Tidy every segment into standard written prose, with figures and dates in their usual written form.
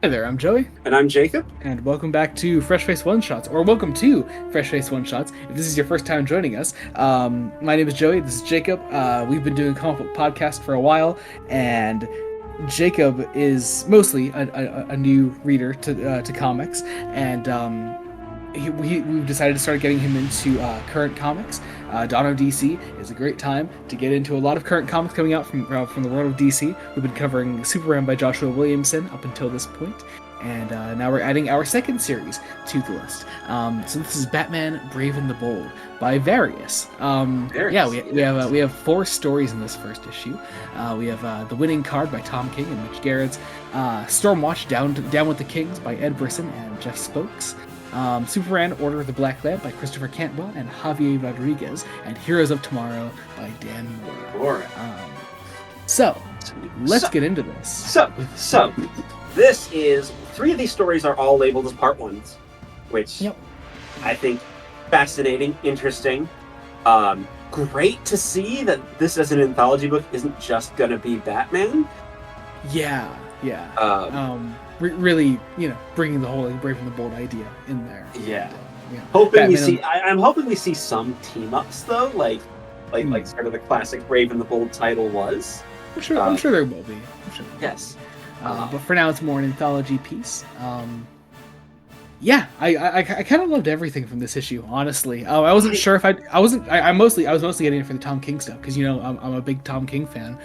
Hi there, I'm Joey, And I'm Jacob. and welcome back to Fresh Face One Shots, or welcome to Fresh Face One Shots. If this is your first time joining us, my name is Joey. This is Jacob. We've been doing a comic book podcast for a while, and Jacob is mostly a new reader to comics, and we've decided to start getting him into current comics. Dawn of DC is a great time to get into a lot of current comics coming out from the world of DC. We've been covering Superman by Joshua Williamson up until this point, and now we're adding our second series to the list. So this is Batman: Brave and the Bold by Various. Yeah, we have 4 stories in this first issue. We have The Winning Card by Tom King and Mitch Gerrits, Stormwatch Down with the Kings by Ed Brisson and Jeff Spokes, Superman Order of the Black Lamp by Christopher Cantwell and Javier Rodriguez, and Heroes of Tomorrow by Dan Mora. Let's get into this. So, this is 3 of these stories are all labeled as part 1s, which I think fascinating, interesting. Great to see that this as an anthology book isn't just gonna be Batman. Yeah. Really, bringing the whole Brave and the Bold idea in there. Yeah. Hoping I'm hoping we see some team ups though, like sort of the classic Brave and the Bold title was. I'm sure there will be. Yes. But for now, it's more an anthology piece. I kind of loved everything from this issue. Honestly, I wasn't sure if I was mostly getting it for the Tom King stuff because I'm a big Tom King fan.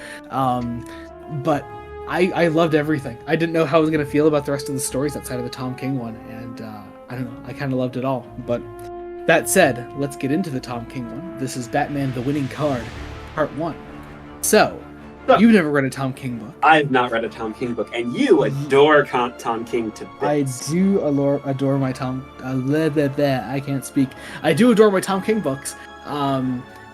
But I loved everything. I didn't know how I was going to feel about the rest of the stories outside of the Tom King one, and I don't know. I kind of loved it all. But that said, let's get into the Tom King one. This is Batman: The Winning Card, Part 1. So, you've never read a Tom King book. I've not read a Tom King book, and you adore Tom King to bits. I do adore my Tom... I can't speak. I do adore my Tom King books.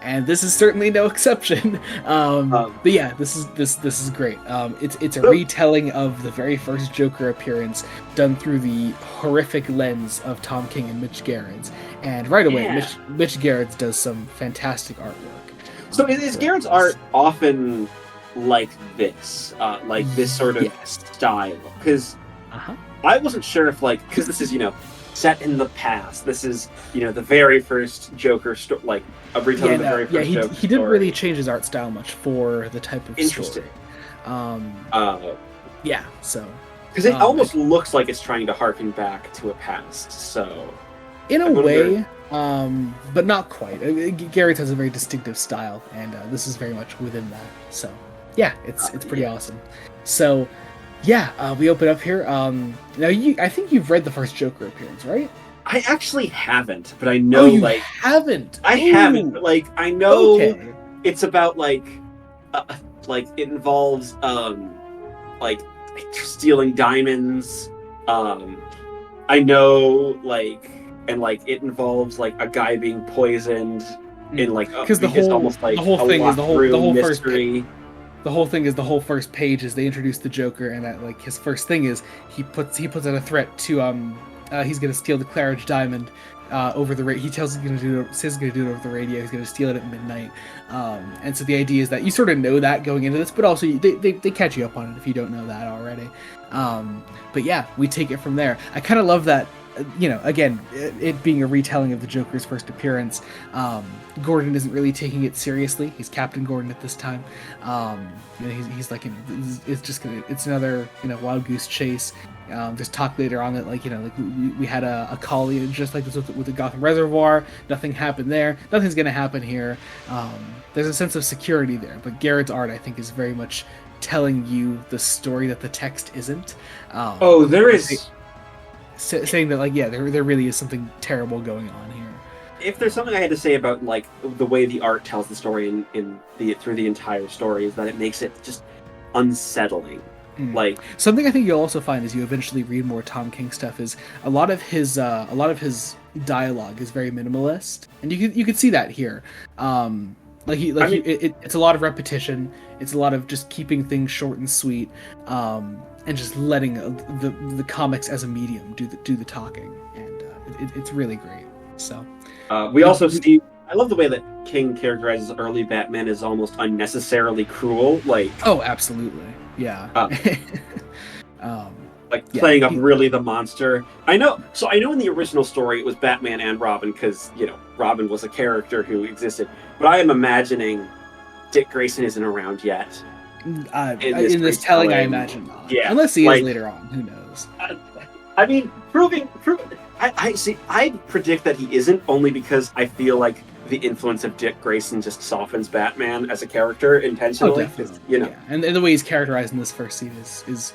And this is certainly no exception. But yeah, this is great. It's a retelling of the very first Joker appearance done through the horrific lens of Tom King and Mitch Gerrits. And right away, Mitch Gerrits does some fantastic artwork. So is Gerrits' art often like this sort of style? Because I wasn't sure if because this is set in the past. This is the very first Joker story, a retelling of the very first Joker he didn't really change his art style much for the type of interesting story. So because it almost looks like it's trying to harken back to a past. So in a way, but not quite. Gerrits has a very distinctive style, and this is very much within that. So yeah, it's pretty awesome. So we open up here. Now I think you've read the first Joker appearance, right? I actually haven't, but I know haven't. I haven't, but I know it's about it involves stealing diamonds. I know it involves a guy being poisoned in because the whole thing is the whole mystery. The whole thing is the whole first page is they introduce the Joker, and that his first thing is he puts out a threat to he's gonna steal the Claridge diamond over the radio. He says he's gonna do it over the radio. He's gonna steal it at midnight, and so the idea is that you sort of know that going into this, but also they catch you up on it if you don't know that already. But yeah, we take it from there. I kind of love that. Again, it being a retelling of the Joker's first appearance, Gordon isn't really taking it seriously. He's Captain Gordon at this time. He's it's another wild goose chase. There's talk later on that we had a collie just like this with the Gotham Reservoir. Nothing happened there. Nothing's gonna happen here. There's a sense of security there, but Gerrits' art I think is very much telling you the story that the text isn't. There is. Saying that there really is something terrible going on here. If there's something I had to say about the way the art tells the story through the entire story is that it makes it just unsettling. Something I think you'll also find as you eventually read more Tom King stuff is a lot of his dialogue is very minimalist, and you could see that here. It's a lot of repetition. It's a lot of just keeping things short and sweet. And just letting the comics as a medium do the talking, and it's really great. So we also see. I love the way that King characterizes early Batman as almost unnecessarily cruel. Oh, absolutely, yeah. like playing up really the monster. I know in the original story it was Batman and Robin because Robin was a character who existed, but I am imagining Dick Grayson isn't around yet. In this telling, I imagine not. Yeah, unless he is later on. Who knows? I mean, proving. I see. I predict that he isn't, only because I feel like the influence of Dick Grayson just softens Batman as a character intentionally. Yeah. And the way he's characterized in this first scene is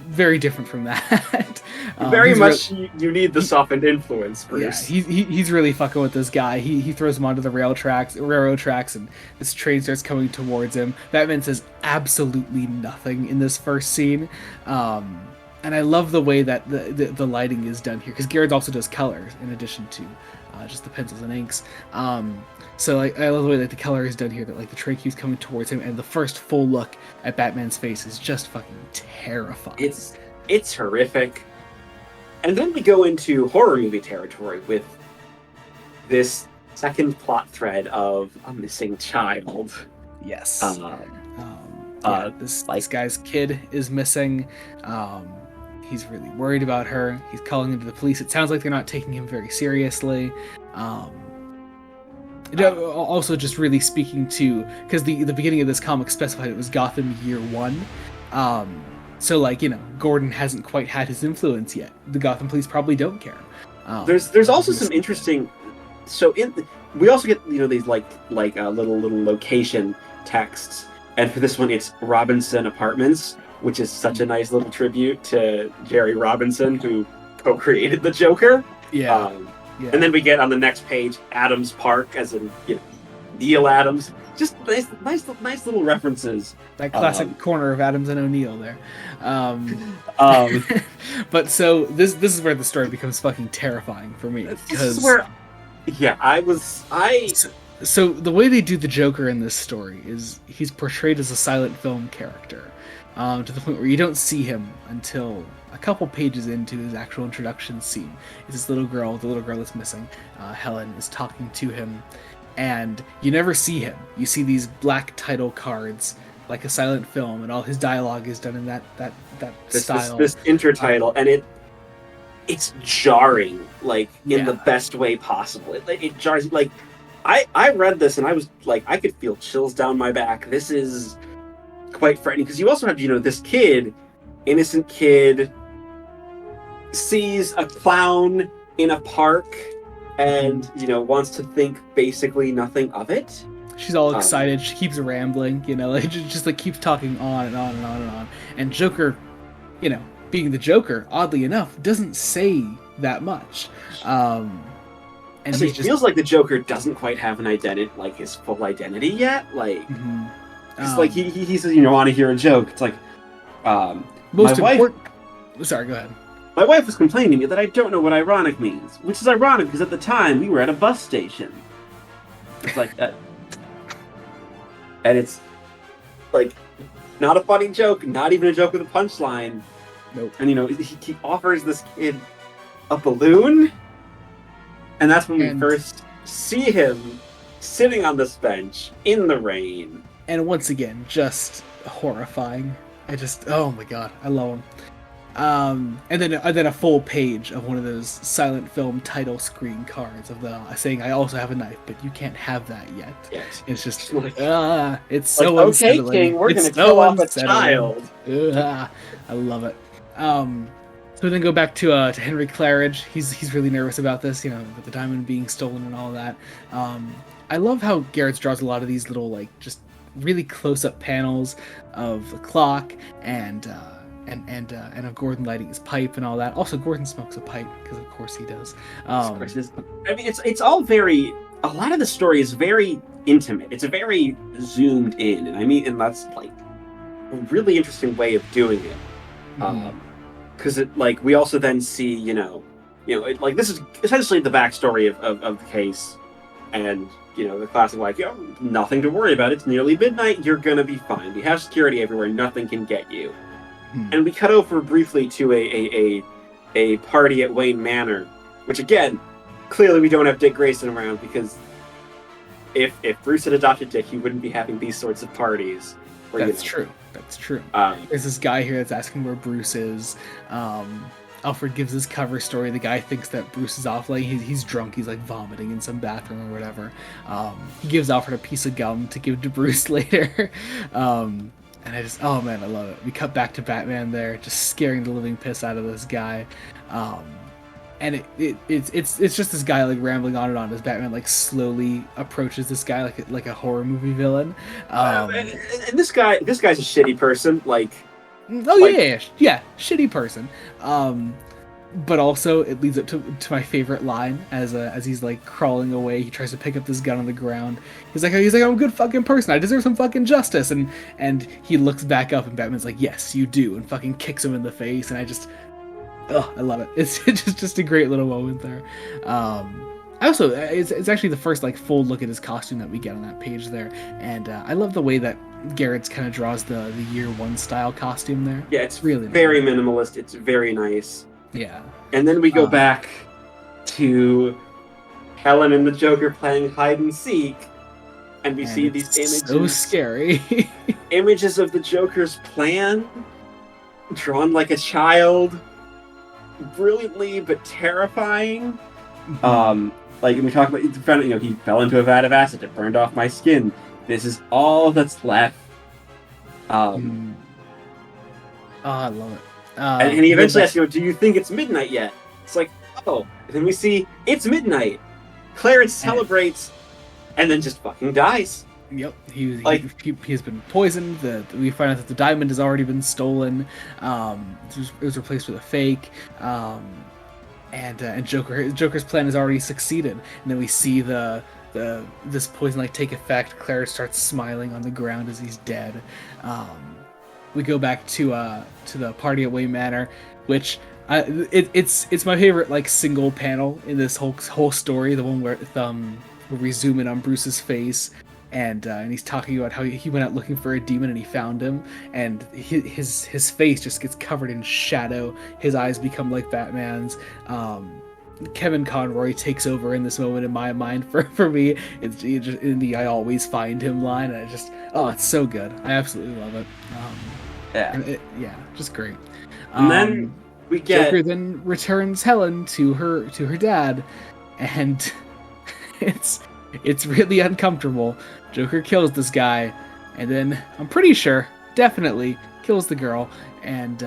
very different from that. Very much, you need the softened influence, Bruce. Yeah, he's really fucking with this guy. He throws him onto the railroad tracks, and this train starts coming towards him. Batman says absolutely nothing in this first scene. And I love the way that the lighting is done here, because Garrett also does colors in addition to just the pencils and inks. So I love the way that the color is done here, that like the train keeps coming towards him, and the first full look at Batman's face is just fucking terrifying. It's horrific. And then we go into horror movie territory with this second plot thread of a missing child. Yes. This guy's kid is missing. He's really worried about her. He's calling into the police. It sounds like they're not taking him very seriously. Also, just really speaking to, because the beginning of this comic specified it was Gotham Year 1. So Gordon hasn't quite had his influence yet. The Gotham police probably don't care. There's also some interesting. So we also get these little location texts, and for this one it's Robinson Apartments, which is such a nice little tribute to Jerry Robinson, who co-created the Joker. Yeah. And then we get on the next page Adams Park, as in Neil Adams. Just nice little references. That classic corner of Adams and O'Neill there. But so this is where the story becomes fucking terrifying for me. This is where, So the way they do the Joker in this story is he's portrayed as a silent film character, to the point where you don't see him until a couple pages into his actual introduction scene. It's this little girl, the little girl that's missing. Helen is talking to him, and you never see him. You see these black title cards, like a silent film, and all his dialogue is done in that style. This intertitle, and it's jarring, in the best way possible. It jars. I read this and I was I could feel chills down my back. This is quite frightening, because you also have this kid, innocent kid, sees a clown in a park and wants to think basically nothing of it. She's all excited. She keeps rambling, just keeps talking on and on and on and on. And Joker, being the Joker, oddly enough, doesn't say that much. And it feels like the Joker doesn't quite have an identity, his full identity yet. It's he says, want to hear a joke. It's Sorry, go ahead. My wife was complaining to me that I don't know what ironic means, which is ironic because at the time we were at a bus station. It's and it's not a funny joke, not even a joke with a punchline. Nope. And he offers this kid a balloon, and that's when we first see him sitting on this bench in the rain. And once again, just horrifying. Oh my god, I love him. And then a full page of one of those silent film title screen cards of saying, "I also have a knife, but you can't have that yet." Yes. It's just it's so unsettling. Okay, King, we're gonna kill off a child. I love it. So then go back to Henry Claridge. He's really nervous about this, about the diamond being stolen and all of that. I love how Garrett draws a lot of these little just really close-up panels of the clock and of Gordon lighting his pipe and all that. Also, Gordon smokes a pipe because, of course, he does. I mean, it's all very. A lot of the story is very intimate. It's a very zoomed in, and that's a really interesting way of doing it. Because we also then see this is essentially the backstory of the case, and the classic nothing to worry about. It's nearly midnight. You're gonna be fine. We have security everywhere. Nothing can get you. And we cut over briefly to a party at Wayne Manor, which again, clearly we don't have Dick Grayson around, because if Bruce had adopted Dick, he wouldn't be having these sorts of parties. That's true. That's true. There's this guy here that's asking where Bruce is. Alfred gives his cover story. The guy thinks that Bruce is off, like he's drunk. He's like vomiting in some bathroom or whatever. He gives Alfred a piece of gum to give to Bruce later. And I just, oh man, I love it. We cut back to Batman there, just scaring the living piss out of this guy. And it's just this guy like rambling on and on as Batman like slowly approaches this guy like a horror movie villain. And this guy's a shitty person. Like, yeah, shitty person. But also it leads up to my favorite line as he's like crawling away. He tries to pick up this gun on the ground. He's like I'm a good fucking person. I deserve some fucking justice. And he looks back up and Batman's like, yes, you do, and fucking kicks him in the face. And I love it. It's just a great little moment there. Also, it's actually the first like full look at his costume that we get on that page there, and I love the way that Garrett's kind of draws the year one style costume there. Yeah, it's really very minimalist. It's very nice. Yeah. And then we go back to Helen and the Joker playing hide and seek, and we see these images. So scary. Images of the Joker's plan, drawn like a child, brilliantly but terrifying. Like we talk about, he fell into a vat of acid. It burned off my skin. This is all that's left. I love it. And he eventually asks, do you think it's midnight yet? It's like, oh. And then we see, it's midnight. Clarence celebrates, and then just fucking dies. Yep, he's been poisoned. We find out that the diamond has already been stolen. It was replaced with a fake. And Joker's plan has already succeeded. And then we see this poison take effect. Clarence starts smiling on the ground as he's dead. We go back to the party at Wayne Manor, which it's my favorite single panel in this whole story. The one where we zoom in on Bruce's face. And he's talking about how he went out looking for a demon and he found him, and his face just gets covered in shadow. His eyes become like Batman's. Kevin Conroy takes over in this moment in my mind. For me, it's just in the "I always find him" line, and it's so good. I absolutely love it. Just great. And then we get Joker then returns Helen to her dad, and it's really uncomfortable. Joker kills this guy, and then I'm pretty sure, definitely, kills the girl. And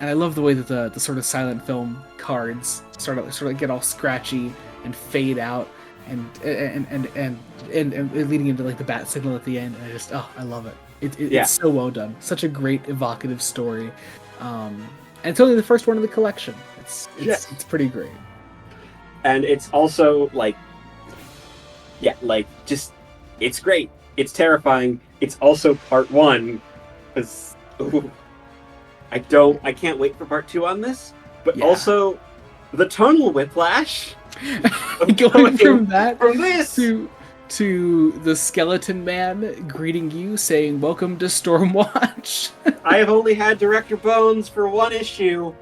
I love the way that the sort of silent film cards sort of get all scratchy and fade out, and leading into the bat signal at the end. And I love it. It's so well done. Such a great evocative story. And it's only the first one in the collection. It's pretty great. And it's also it's great. It's terrifying. It's also part one, because I can't wait for part two on this. But also, the tonal whiplash. Going from this to the skeleton man greeting you, saying, "Welcome to Stormwatch." I have only had Director Bones for one issue,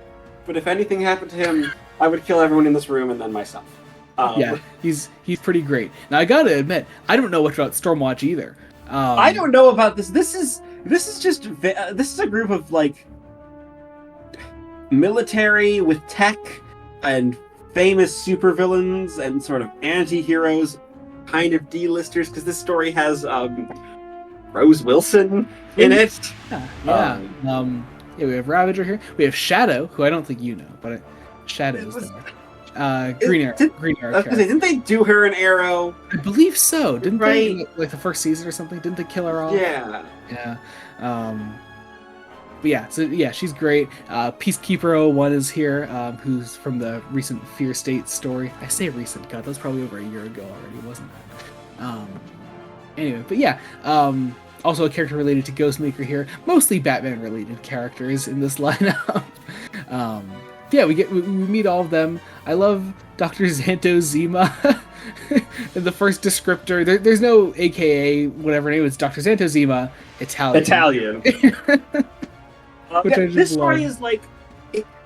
but if anything happened to him, I would kill everyone in this room and then myself. He's pretty great. Now I gotta admit, I don't know much about Stormwatch either. I don't know about this. This is a group of military with tech and famous supervillains and sort of anti-heroes, kind of D-listers, because this story has Rose Wilson in it. We have Ravager here. We have Shadow, who I don't think you know, but Shadow's there. Green Arrow. Didn't they do her an Arrow? I believe so. Didn't they? The first season or something? Didn't they kill her off? Yeah. Yeah. She's great. Peacekeeper 01 is here, who's from the recent Fear State story. I say recent, God, that was probably over a year ago already, wasn't it? Anyway, but yeah. Also a character related to Ghostmaker here. Mostly Batman-related characters in this lineup. We meet all of them. I love Dr. Xanto Zima. The first descriptor. There's no AKA whatever name. It's Dr. Xanto Zima, Italian. This story is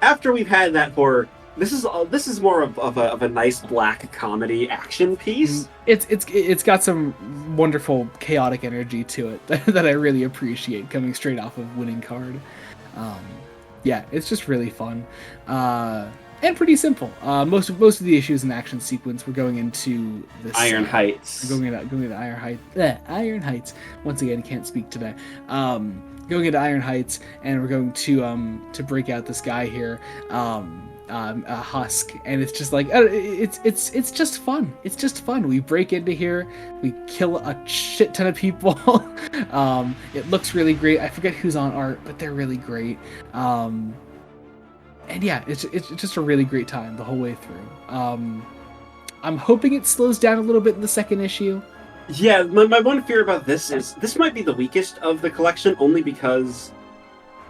after we've had that for this is more of a nice black comedy action piece. It's got some wonderful chaotic energy to it that I really appreciate coming straight off of Winning Card. Yeah, it's just really fun. And pretty simple. Most of the issues in the action sequence, we're going into this Iron Heights. Going into Iron Heights. Iron Heights. Once again, can't speak today. Going into Iron Heights, and we're going to break out this guy here, Husk, and it's just like it's just fun. It's just fun. We break into here, we kill a shit ton of people. It looks really great. I forget who's on art, but they're really great. And yeah, it's just a really great time the whole way through. I'm hoping it slows down a little bit in the second issue. Yeah, my one fear about this is this might be the weakest of the collection, only because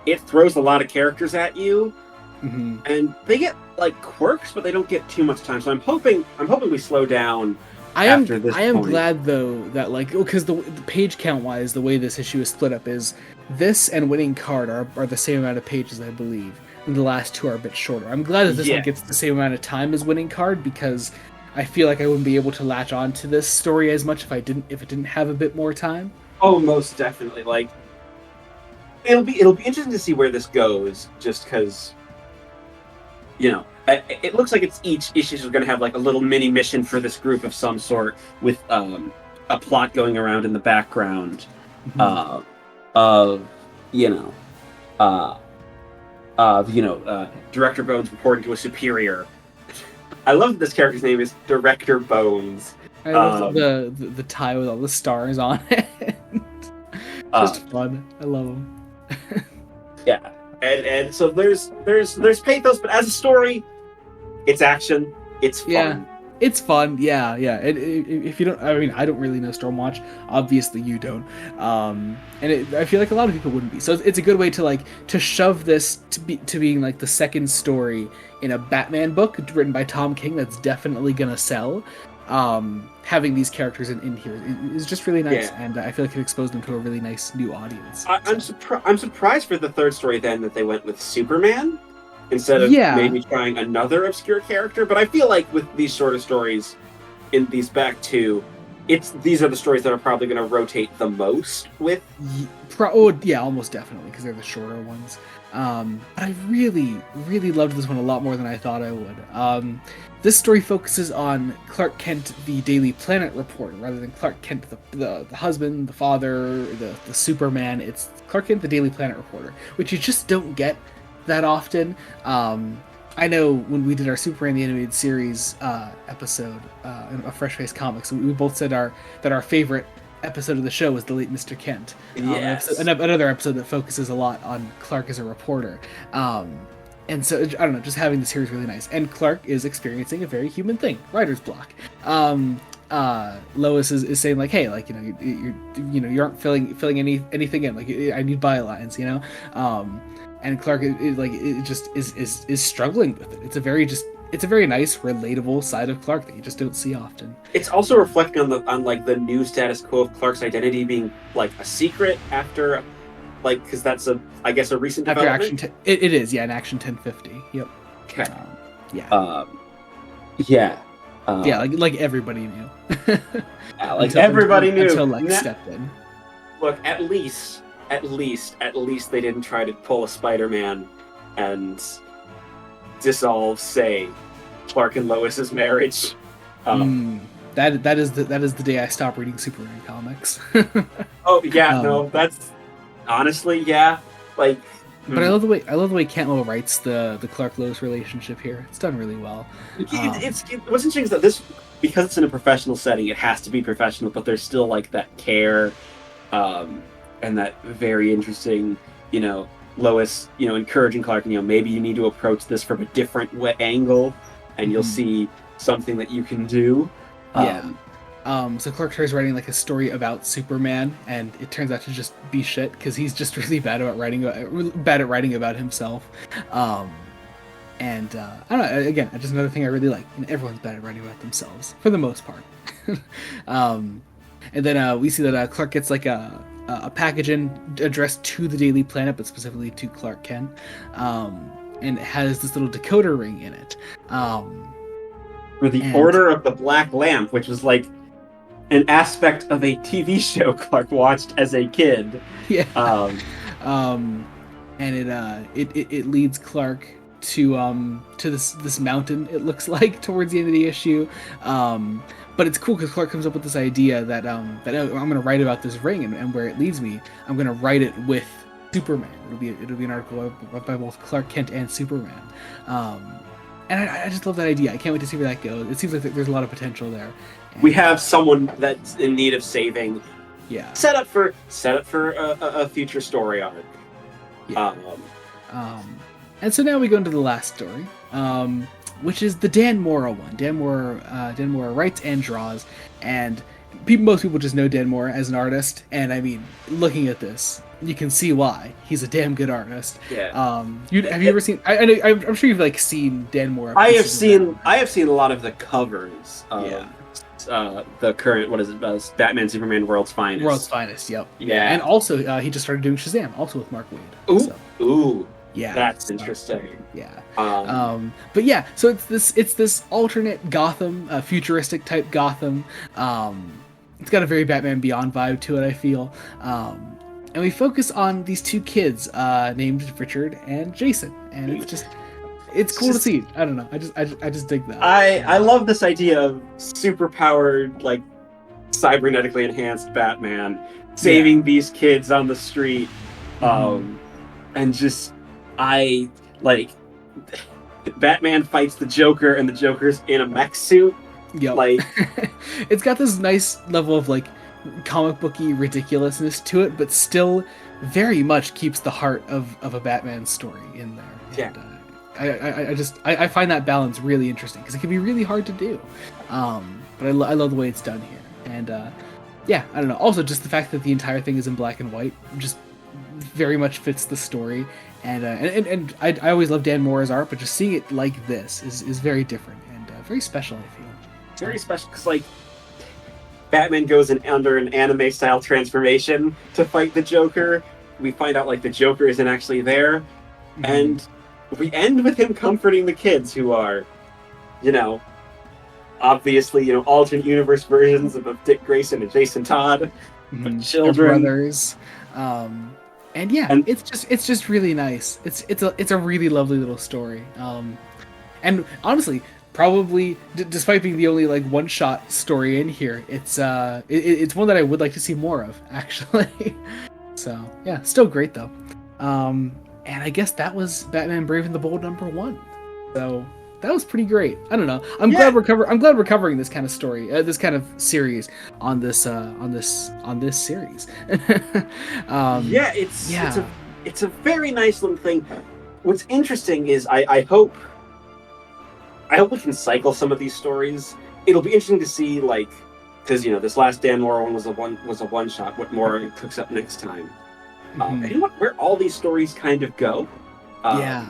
it throws a lot of characters at you, and they get like quirks, but they don't get too much time. So I'm hoping we slow down. I am glad though that because the page count wise, the way this issue is split up is this and Winning Card are the same amount of pages, I believe. And the last two are a bit shorter. I'm glad that this one gets the same amount of time as Winning Card, because I feel like I wouldn't be able to latch on to this story as much if it didn't have a bit more time. Oh, most definitely. Like, it'll be interesting to see where this goes, just because, it looks like each issue is going to have like a little mini mission for this group of some sort, with a plot going around in the background of Director Bones reporting to a superior. I love that this character's name is Director Bones. I love the tie with all the stars on it. Just fun. I love them. Yeah, and so there's pathos, but as a story, it's action. It's fun. Yeah. It's fun, yeah. If you don't, I don't really know Stormwatch. Obviously, you don't. I feel like a lot of people wouldn't be. So it's a good way to shove this to being like the second story in a Batman book written by Tom King. That's definitely gonna sell. Having these characters in here is just really nice, and I feel like it exposed them to a really nice new audience. I'm surprised for the third story then that they went with Superman instead of maybe trying another obscure character. But I feel like with these sort of stories, in these back two, these are the stories that are probably going to rotate the most with. Almost definitely, because they're the shorter ones. But I really, really loved this one a lot more than I thought I would. This story focuses on Clark Kent, the Daily Planet reporter, rather than Clark Kent, the husband, the father, the Superman. It's Clark Kent, the Daily Planet reporter, which you just don't get that often. I know when we did our Superman the Animated Series episode of Fresh Face Comics, we both said that our favorite episode of the show was The Late Mr. Kent. Yes. Another episode that focuses a lot on Clark as a reporter. And so, I don't know, just having this here is really nice. And Clark is experiencing a very human thing, writer's block. Lois is saying like, hey, like, you aren't filling anything in. Like, I need bylines, and Clark is struggling with it. It's a very nice, relatable side of Clark that you just don't see often. It's also reflecting on the new status quo of Clark's identity being like a secret after, like, because that's a recent after development. It is, in Action 1050. Yep. Okay. Like everybody knew. Everybody knew until Lex stepped in. Look, at least they didn't try to pull a Spider-Man and dissolve, say, Clark and Lois's marriage. That is the day I stopped reading Superman comics. No, that's honestly, like. But I love the way Cantwell writes the Clark Lois relationship here. It's done really well. What's interesting is that this, because it's in a professional setting, it has to be professional, but there's still like that care, and that very interesting, Lois, encouraging Clark, maybe you need to approach this from a different angle, and you'll see something that you can do. So Clark tries writing like a story about Superman, and it turns out to just be shit because he's just really bad at writing about himself. I don't know. Again, just another thing I really like. Everyone's bad at writing about themselves for the most part. And then we see that Clark gets like a package addressed to the Daily Planet, but specifically to Clark Kent. and it has this little decoder ring in it. For the Order of the Black Lamp, which was like an aspect of a TV show Clark watched as a kid. Yeah. And it leads Clark to this mountain. It looks like towards the end of the issue. But it's cool because Clark comes up with this idea that I'm going to write about this ring and where it leads me. I'm going to write it with Superman. It'll be an article by both Clark Kent and Superman. And I just love that idea. I can't wait to see where that goes. It seems like there's a lot of potential there. And we have someone that's in need of saving. Yeah. Set up for a future story arc. Yeah. And so now we go into the last story, which is the Dan Mora one. Dan Mora writes and draws, and most people just know Dan Mora as an artist. And I mean, looking at this, you can see why he's a damn good artist. Yeah. Have you ever seen? I'm sure you've like seen Dan Mora. I have seen a lot of the covers. The current Batman Superman World's Finest. World's Finest. Yep. Yeah. And also he just started doing Shazam, also with Mark Waid. Ooh. So. Ooh. Yeah. That's interesting. Yeah. But yeah, so it's this alternate Gotham, futuristic type Gotham. It's got a very Batman Beyond vibe to it, I feel. And we focus on these two kids named Richard and Jason, and it's cool to see. I don't know. I just dig that. I love this idea of super-powered, like cybernetically enhanced Batman saving these kids on the street, and just Batman fights the Joker, and the Joker's in a mech suit. Yep. Like it's got this nice level of like comic booky ridiculousness to it, but still very much keeps the heart of a Batman story in there. And, I find that balance really interesting because it can be really hard to do, but I love the way it's done here. And I don't know. Also, just the fact that the entire thing is in black and white just very much fits the story. And I always love Dan Mora's art, but just seeing it like this is very different and very special, I feel. Very special because like Batman goes under an anime style transformation to fight the Joker. We find out like the Joker isn't actually there, and we end with him comforting the kids who are, obviously alternate universe versions of Dick Grayson and Jason Todd, children, brothers. And it's just really nice. It's a really lovely little story. And honestly, probably despite being the only like one shot story in here, it's one that I would like to see more of, actually. So yeah, still great though. And I guess that was Batman Brave and the Bold #1. So that was pretty great. I don't know. I'm glad we're covering this kind of story, this kind of series on this series. It's a very nice little thing. What's interesting is I hope we can cycle some of these stories. It'll be interesting to see, like, because this last Dan Mora one was a one shot. What Mora cooks up next time, and where all these stories kind of go. I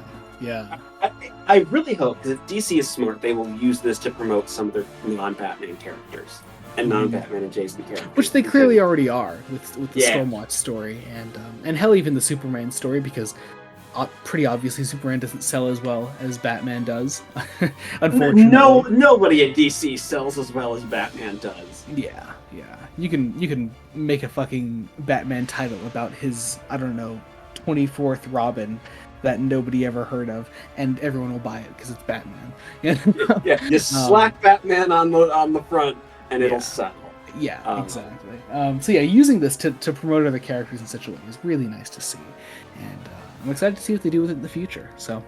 really hope, because if DC is smart, they will use this to promote some of their non-Batman characters and non-Batman and Jason characters, which they clearly already are with the Stormwatch story and hell, even the Superman story, because pretty obviously Superman doesn't sell as well as Batman does. Unfortunately, nobody at DC sells as well as Batman does. Yeah. You can make a fucking Batman title about his 24th Robin that nobody ever heard of, and everyone will buy it because it's Batman. Just slack Batman on the front, and it'll sell. Yeah, exactly. So using this to promote other characters in such a way is really nice to see, and I'm excited to see what they do with it in the future. So,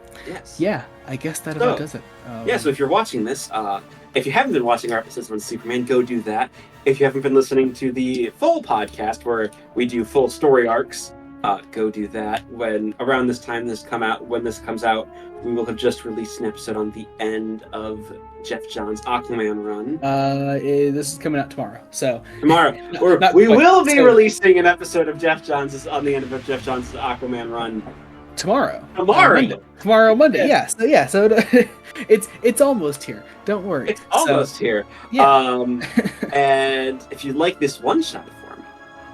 I guess that about does it. So if you're watching this, if you haven't been watching our episodes on Superman, go do that. If you haven't been listening to the full podcast where we do full story arcs, go do that. When around this time when this comes out, we will have just released an episode on the end of Jeff Johns' Aquaman run. This is coming out tomorrow. So we will be releasing an episode of Jeff Johns' on the end of Jeff Johns' Aquaman run tomorrow. Monday. Yeah. So it's almost here. Don't worry. It's almost here. Yeah. And if you like this one shot form,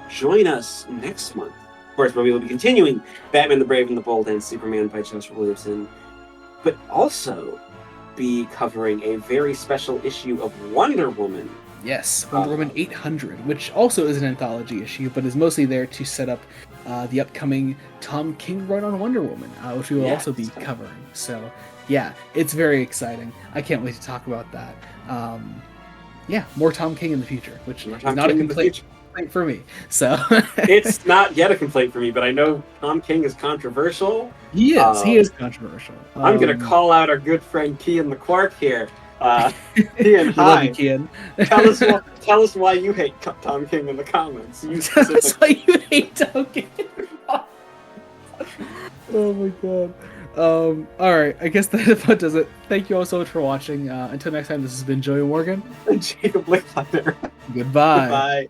join us next month. Of course, where we will be continuing Batman the Brave and the Bold and Superman by Joshua Williamson. but also be covering a very special issue of Wonder Woman. Yes, Wonder Woman 800, which also is an anthology issue, but is mostly there to set up the upcoming Tom King run on Wonder Woman, which we will also be covering. So, yeah, it's very exciting. I can't wait to talk about that. Yeah, more Tom King in the future, which is not a complaint for me. So it's not yet a complaint for me, but I know Tom King is controversial. He is controversial. I'm going to call out our good friend Kian the Quark here. Kian, hi. Kian. Tell us why you hate Tom King in the comments. Tell us why you hate Tom King. Oh my god. Alright, I guess that about does it. Thank you all so much for watching. Until next time, this has been Joey Morgan and Jacob Lickletter. Goodbye. Goodbye.